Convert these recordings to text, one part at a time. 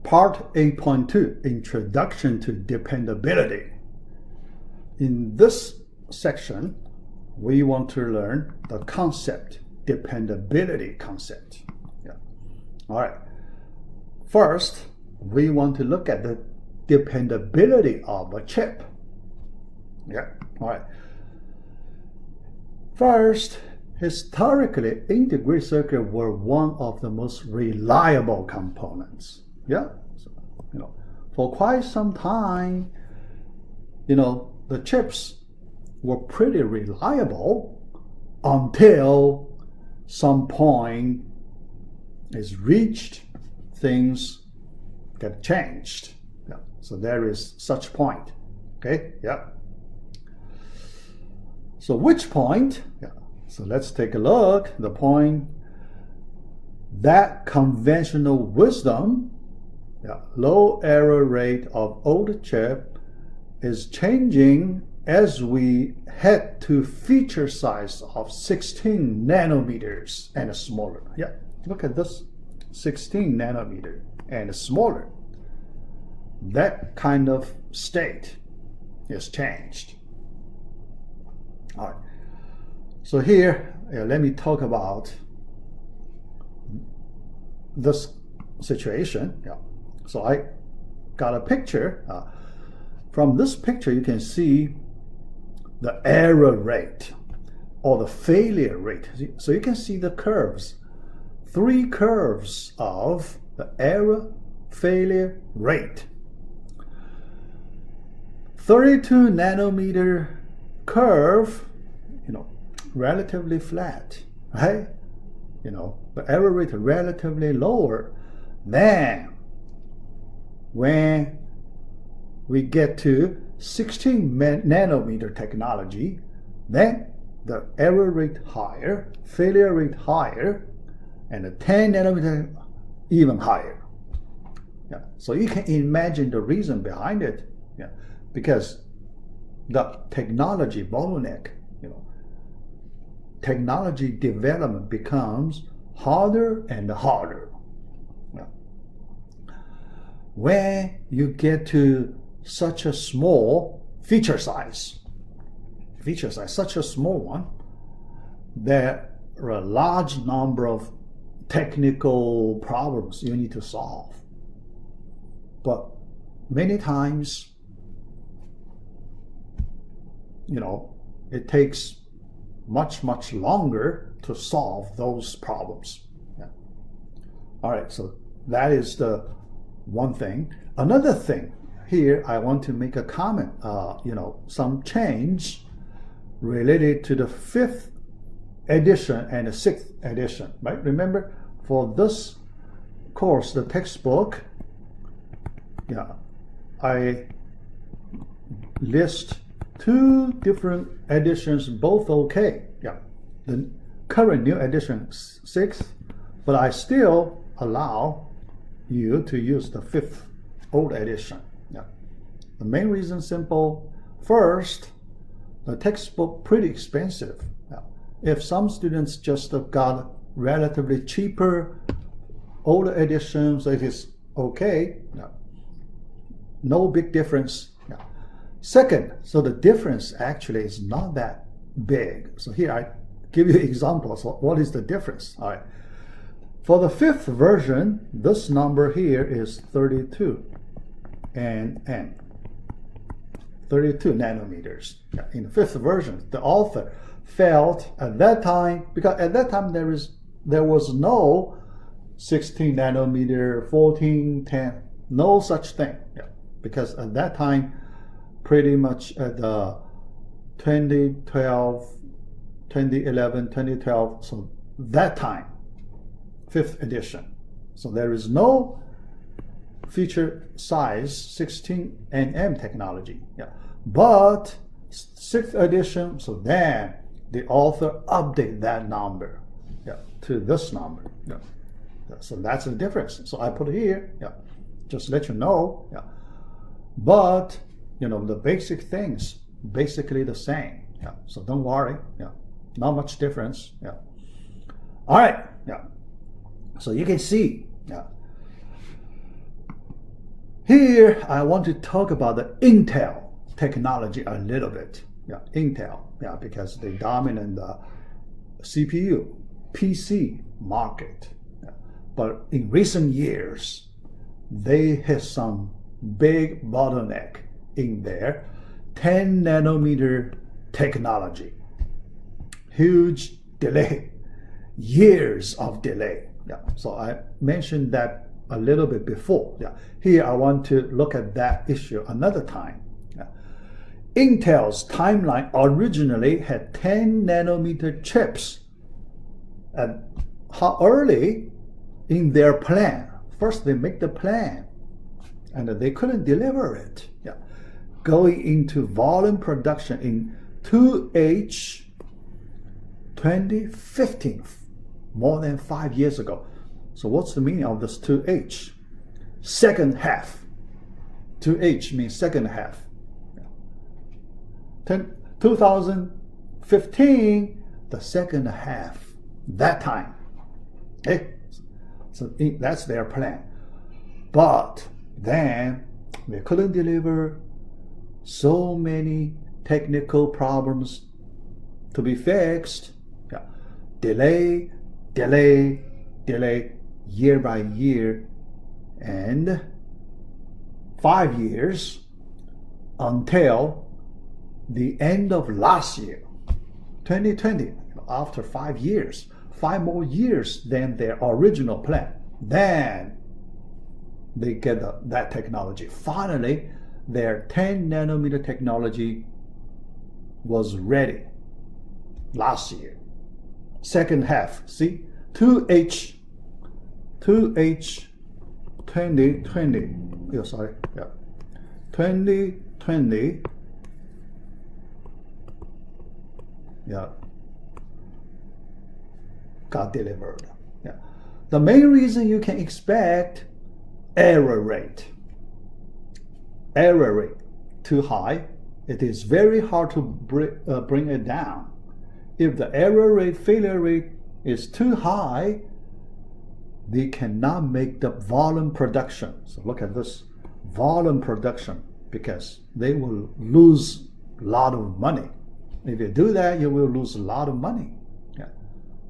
Part 8.2, Introduction to Dependability. In this section, we want to learn the concept, dependability concept. Yeah. All right. First, we want to look at the dependability of a chip. Yeah. All right. First, historically, integrated circuits were one of the most reliable components. Yeah. So, for quite some time, the chips were pretty reliable until some point is reached, things get changed. Yeah. So there is such point. Okay. Yeah. So which point? Yeah. So let's take a look. The point that conventional wisdom, low error rate of old chip, is changing as we head to feature size of 16 nanometers and smaller. Yeah, look at this, 16 nanometer and smaller. That kind of state is changed. All right. So here, let me talk about this situation. Yeah. So I got a picture. From this picture, you can see the error rate or the failure rate. So you can see the curves, 3 curves of the error failure rate. 32 nanometer curve, relatively flat, right? The error rate relatively lower than when we get to 16 nanometer technology, then the error rate higher, failure rate higher, and the 10 nanometer even higher. Yeah. So you can imagine the reason behind it. Yeah. Because the technology bottleneck, technology development becomes harder and harder. Yeah. When you get to such a small feature size, such a small one, there are a large number of technical problems you need to solve. But many times, it takes much longer to solve those problems. Yeah. All right, so that is the one thing. Another thing, here I want to make a comment, some change related to the 5th edition and the 6th edition, right? Remember, for this course, the textbook, I list 2 different editions, both okay. Yeah, the current new edition 6th, but I still allow you to use the 5th old edition. Yeah, the main reason simple. First, the textbook pretty expensive. Yeah. If some students just got relatively cheaper older editions, it is okay. Yeah. No big difference. Yeah. Second, so the difference actually is not that big. So here I give you examples. What is the difference? All right. For the 5th version, this number here is 32 and 32 nanometers. Yeah. In the 5th version, the author felt at that time, because at that time there was no 16 nanometer, 14, 10, no such thing. Yeah. Because at that time, pretty much at the 2012, 2011, 2012, so that time, 5th edition. So there is no feature size 16 nm technology. Yeah. But 6th edition, so then the author update that number, to this number. Yeah. So that's the difference. So I put here, just let you know. Yeah. But the basic things basically the same. Yeah. So don't worry. Yeah. Not much difference. Yeah. All right. Yeah. So you can see. Yeah. Here, I want to talk about the Intel technology a little bit. Yeah, Intel, yeah, because they dominate the CPU, PC market. Yeah. But in recent years, they hit some big bottleneck in their 10 nanometer technology. Huge delay, years of delay. Yeah. So I mentioned that a little bit before. Yeah. Here I want to look at that issue another time. Yeah. Intel's timeline originally had 10 nanometer chips. And how early in their plan? First they make the plan and they couldn't deliver it. Yeah. Going into volume production in 2H 2015, more than 5 years ago. So what's the meaning of this 2H? Second half. 2H means second half. 2015, the second half. That time. Okay? So that's their plan. But then they couldn't deliver, so many technical problems to be fixed. Yeah. Delay, year by year, and 5 years until the end of last year, 2020. After 5 years, 5 more years than their original plan, then they get that technology. Finally, their 10 nanometer technology was ready last year. Second half, see, 2H 2020. Oh, sorry, yeah, 2020. Yeah, got delivered. Yeah, the main reason you can expect error rate too high. It is very hard to bring it down. If the error rate, failure rate is too high, they cannot make the volume production. So look at this volume production, because they will lose a lot of money. If you do that, you will lose a lot of money. Yeah,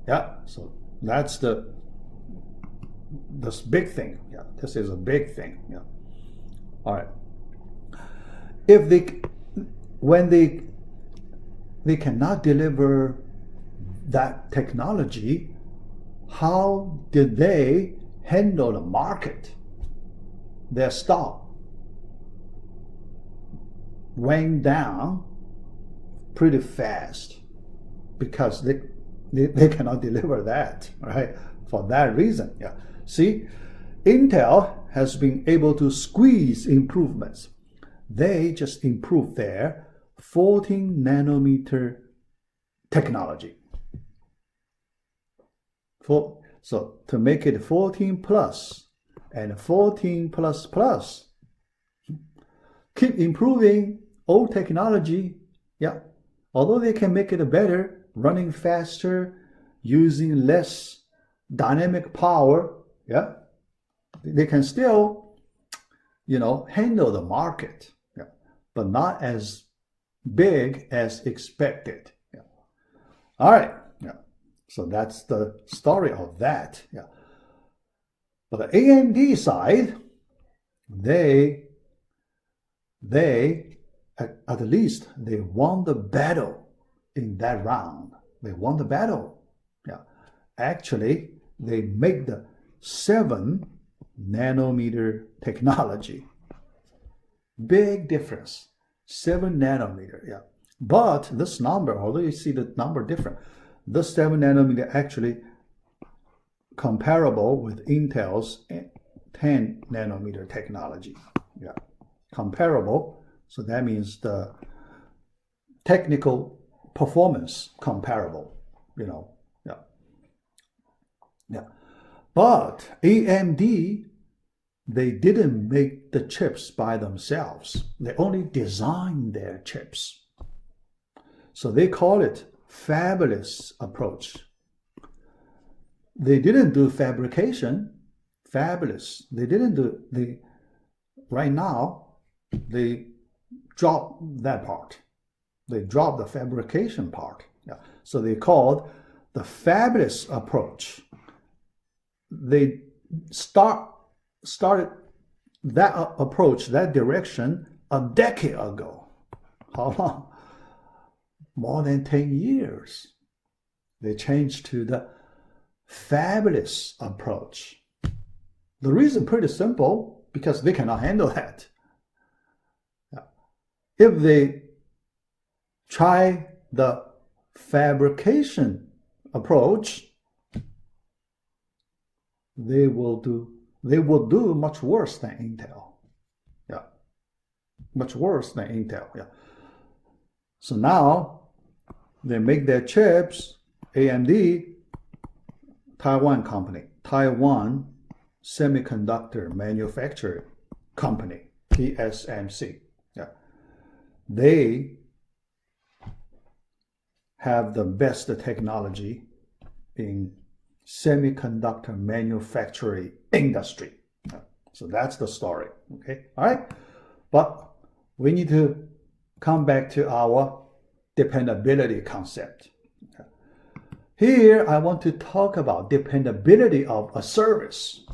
yeah. So that's this big thing. Yeah, this is a big thing. Yeah. All right. When they cannot deliver that technology, how did they handle the market? Their stock went down pretty fast because they cannot deliver that, right? For that reason, yeah. See, Intel has been able to squeeze improvements. They just improved their 14 nanometer technology. So to make it 14 plus and 14 plus plus, keep improving old technology. Yeah, although they can make it better, running faster, using less dynamic power. Yeah, they can still, handle the market. Yeah, but not as big as expected. Yeah. All right. Yeah. So that's the story of that. Yeah. But the AMD side, they at least they won the battle in that round. They won the battle. Yeah. Actually, they make the 7 nanometer technology. Big difference. 7 nanometer. Yeah. But this number, although you see the number different, this 7 nanometer actually comparable with Intel's 10 nanometer technology. Yeah. Comparable. So that means the technical performance comparable, Yeah. Yeah. But AMD, they didn't make the chips by themselves. They only designed their chips. So they call it fabless approach. They didn't do fabrication, fabless. They didn't do right now, they drop that part. They drop the fabrication part. Yeah. So they called the fabless approach. They started that approach, that direction, a decade ago. How long? More than 10 years. They changed to the fabless approach. The reason pretty simple, because they cannot handle that. If they try the fabrication approach, they will do much worse than Intel. Yeah. Much worse than Intel. Yeah. So now they make their chips, AMD, Taiwan company, Taiwan Semiconductor Manufacturing Company, TSMC. Yeah. They have the best technology in semiconductor manufacturing industry. So that's the story. Okay. All right. But we need to come back to our dependability concept. Here, I want to talk about dependability of a service.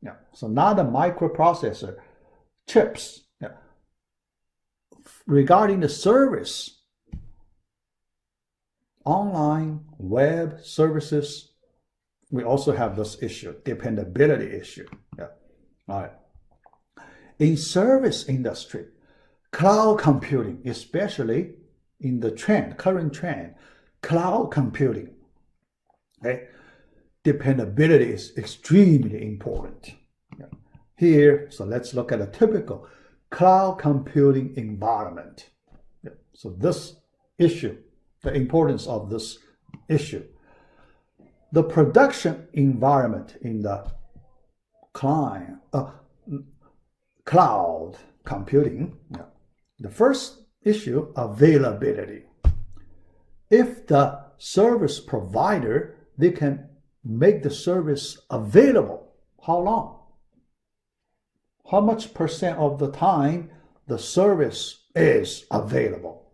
Yeah. So not a microprocessor, chips. Yeah. Regarding the service, online, web services, we also have this issue, dependability issue. Yeah. All right. In service industry, cloud computing, especially in the current trend, cloud computing, okay, dependability is extremely important. Yeah. Here, so let's look at a typical cloud computing environment. Yeah. So this issue, the importance of this issue. The production environment in the cloud computing. Yeah. The first issue, availability. If the service provider, they can make the service available, how long? How much percent of the time the service is available?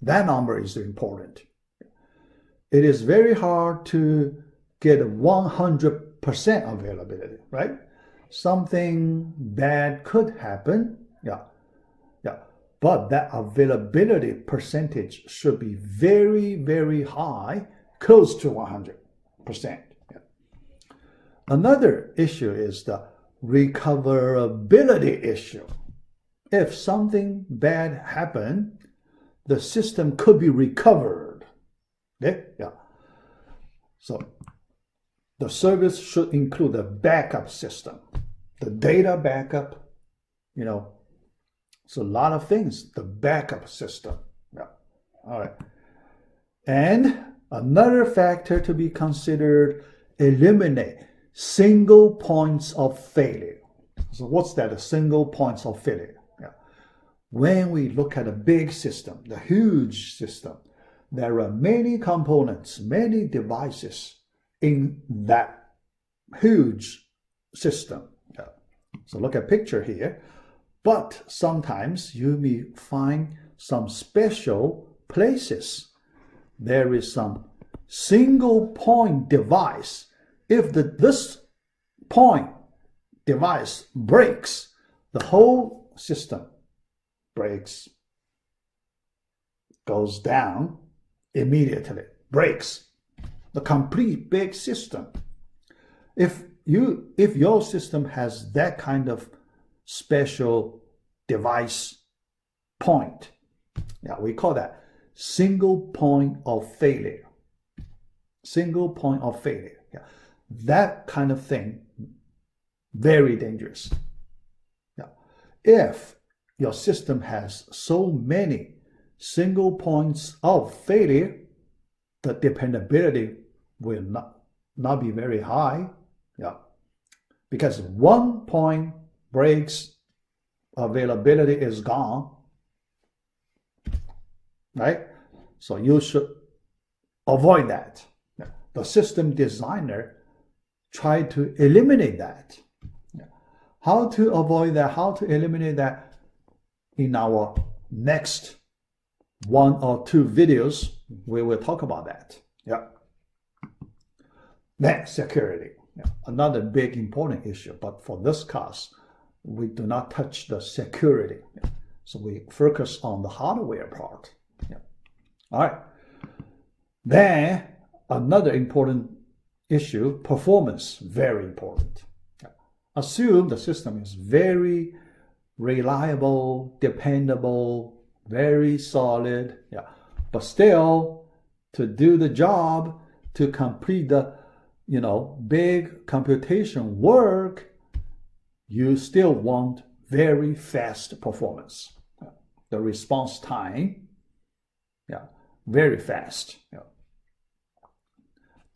That number is important. It is very hard to get 100% availability, right? Something bad could happen, yeah. But that availability percentage should be very, very high, close to 100%. Yeah. Another issue is the recoverability issue. If something bad happened, the system could be recovered. Okay? Yeah. So the service should include a backup system, the data backup, so a lot of things, the backup system. Yeah. All right. And another factor to be considered, eliminate single points of failure. So what's that, a single points of failure? Yeah. When we look at a big system, the huge system, there are many components, many devices in that huge system. Yeah. So look at picture here. But sometimes you may find some special places. There is some single point device. If this point device breaks, the whole system breaks, goes down immediately, breaks the complete big system. If your system has that kind of special device point, yeah, we call that single point of failure. Single point of failure. Yeah. That kind of thing, very dangerous. Yeah. If your system has so many single points of failure, the dependability will not be very high. Yeah. Because one point breaks, availability is gone, right? So you should avoid that. The system designer try to eliminate that. How to avoid that, how to eliminate that in our next 1 or 2 videos, we will talk about that. Yeah. Then security, another big important issue, but for this class, we do not touch the security. So we focus on the hardware part. All right. Then another important issue, performance, very important. Assume the system is very reliable, dependable, very solid, but still to do the job, to complete the big computation work, you still want very fast performance. The response time, very fast.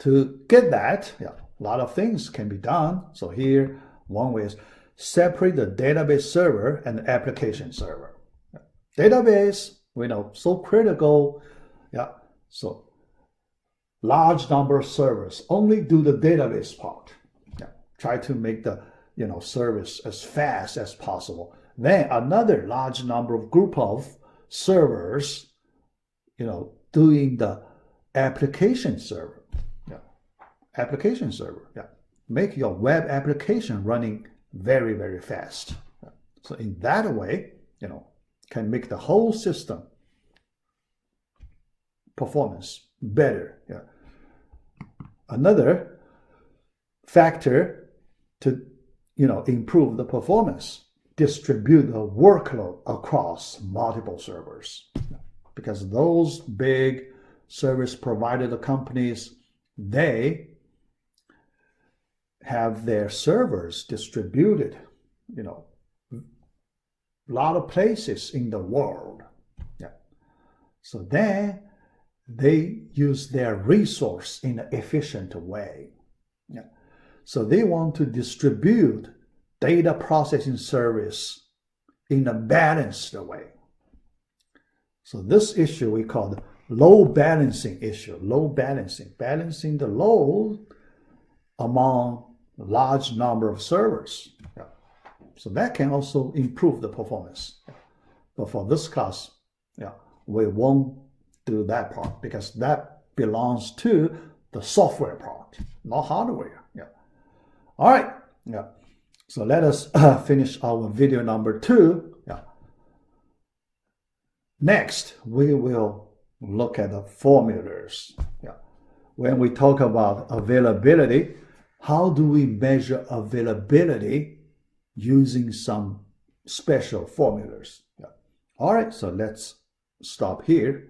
To get that, a lot of things can be done. So here, one way is separate the database server and the application server. Database, we know, so critical. So large number of servers, only do the database part. Try to make the service as fast as possible. Then another large number of group of servers, doing the application server. Application server, make your web application running very, very fast. So in that way, can make the whole system performance better. Another factor to improve the performance, distribute the workload across multiple servers, because those big service provider companies, they have their servers distributed, a lot of places in the world. So then they use their resource in an efficient way. So they want to distribute data processing service in a balanced way. So this issue we call the load balancing issue. Load balancing, balancing the load among a large number of servers. So that can also improve the performance. But for this class, we won't do that part because that belongs to the software part, not hardware. All right. So let us finish our video number 2. Next, we will look at the formulas. When we talk about availability, how do we measure availability using some special formulas? All right, so let's stop here.